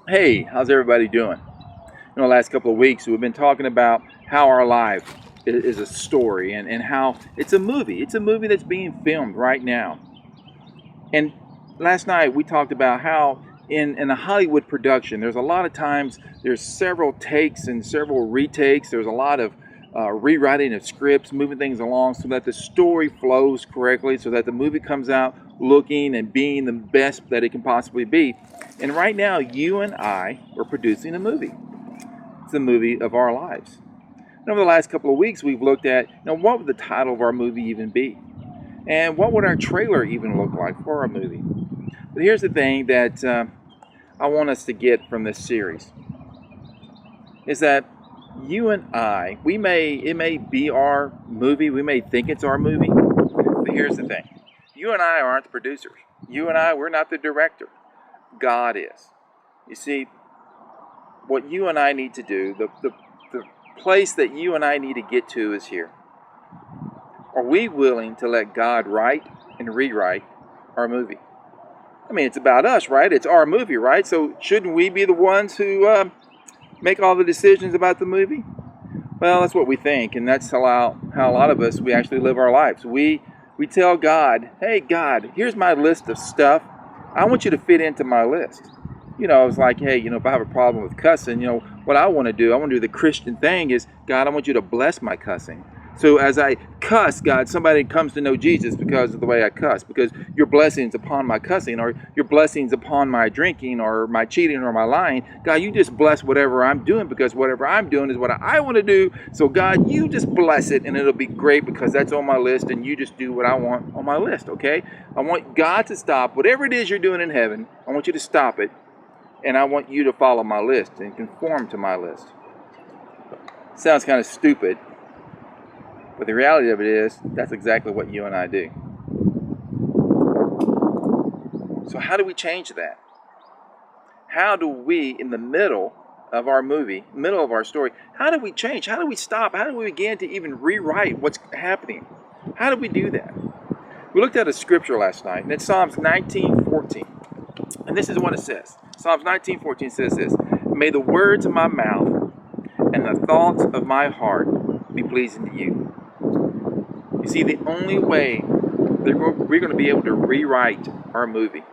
Hey, how's everybody doing? The last couple of weeks we've been talking about how our life is a story and how it's a movie. It's a movie that's being filmed right now. And last night we talked about how in a Hollywood production, there's a lot of times there's several takes and several retakes. There's a lot of rewriting of scripts, moving things along so that the story flows correctly, so that the movie comes out looking and being the best that it can possibly be. And right now, you and I are producing a movie. It's the movie of our lives. And over the last couple of weeks, we've looked at, what would the title of our movie even be? And what would our trailer even look like for our movie? But here's the thing that I want us to get from this series is that you and I, it may be our movie, we may think it's our movie, but here's the thing. You and I aren't the producers. You and I, we're not the director. God is. You see, what you and I need to do, the place that you and I need to get to is here. Are we willing to let God write and rewrite our movie? I mean, it's about us, right? It's our movie, right? So shouldn't we be the ones who make all the decisions about the movie? Well, that's what we think, and that's how a lot of us, we actually live our lives. We tell God, hey, God, here's my list of stuff. I want you to fit into my list. It's like, hey, if I have a problem with cussing, what I want to do the Christian thing is, God, I want you to bless my cussing. So as I cuss, God, somebody comes to know Jesus because of the way I cuss, because your blessings upon my cussing, or your blessings upon my drinking, or my cheating, or my lying. God, you just bless whatever I'm doing, because whatever I'm doing is what I want to do. So God, you just bless it, and it'll be great because that's on my list, and you just do what I want on my list, okay? I want God to stop whatever it is you're doing in heaven. I want you to stop it, and I want you to follow my list and conform to my list. Sounds kind of stupid. But the reality of it is, that's exactly what you and I do. So how do we change that? How do we, in the middle of our movie, middle of our story, how do we change? How do we stop? How do we begin to even rewrite what's happening? How do we do that? We looked at a scripture last night, and it's Psalms 19:14. And this is what it says. Psalms 19:14 says this: May the words of my mouth and the thoughts of my heart be pleasing to you. You see, the only way that we're going to be able to rewrite our movie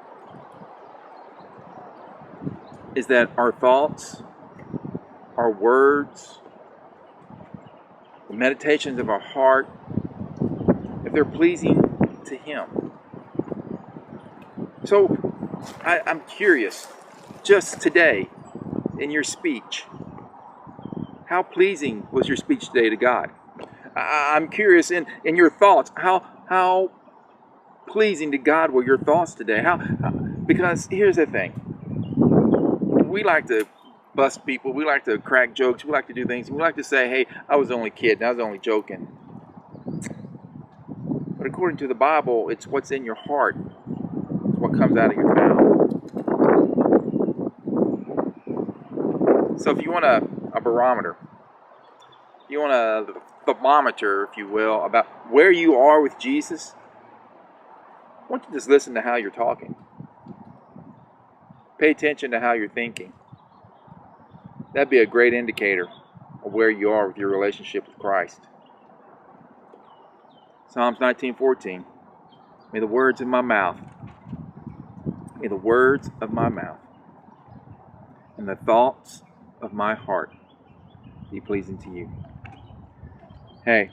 is that our thoughts, our words, the meditations of our heart, if they're pleasing to Him. So I'm curious, just today in your speech, how pleasing was your speech today to God? I'm curious in your thoughts, how pleasing to God were your thoughts today? Because here's the thing. We like to bust people. We like to crack jokes. We like to do things. We like to say, hey, I was only kidding. I was only joking. But according to the Bible, it's what's in your heart. It's what comes out of your mouth. So if you want a barometer, you want a thermometer, if you will, about where you are with Jesus, I want you to just listen to how you're talking. Pay attention to how you're thinking. That'd be a great indicator of where you are with your relationship with Christ. Psalms 19:14. May the words of my mouth, and the thoughts of my heart be pleasing to you. Hey,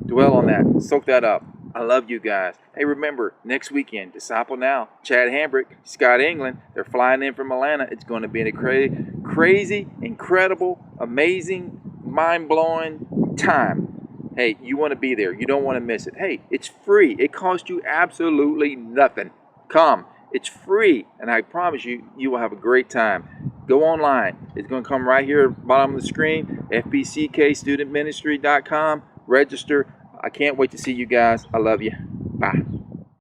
dwell on that. Soak that up. I love you guys. Hey, remember, next weekend, Disciple Now, Chad Hambrick, Scott England, they're flying in from Atlanta. It's going to be a crazy, incredible, amazing, mind-blowing time. Hey, you want to be there. You don't want to miss it. Hey, it's free. It costs you absolutely nothing. Come. It's free, and I promise you, you will have a great time. Go online. It's going to come right here at the bottom of the screen, fbckstudentministry.com. Register. I can't wait to see you guys. I love you. Bye.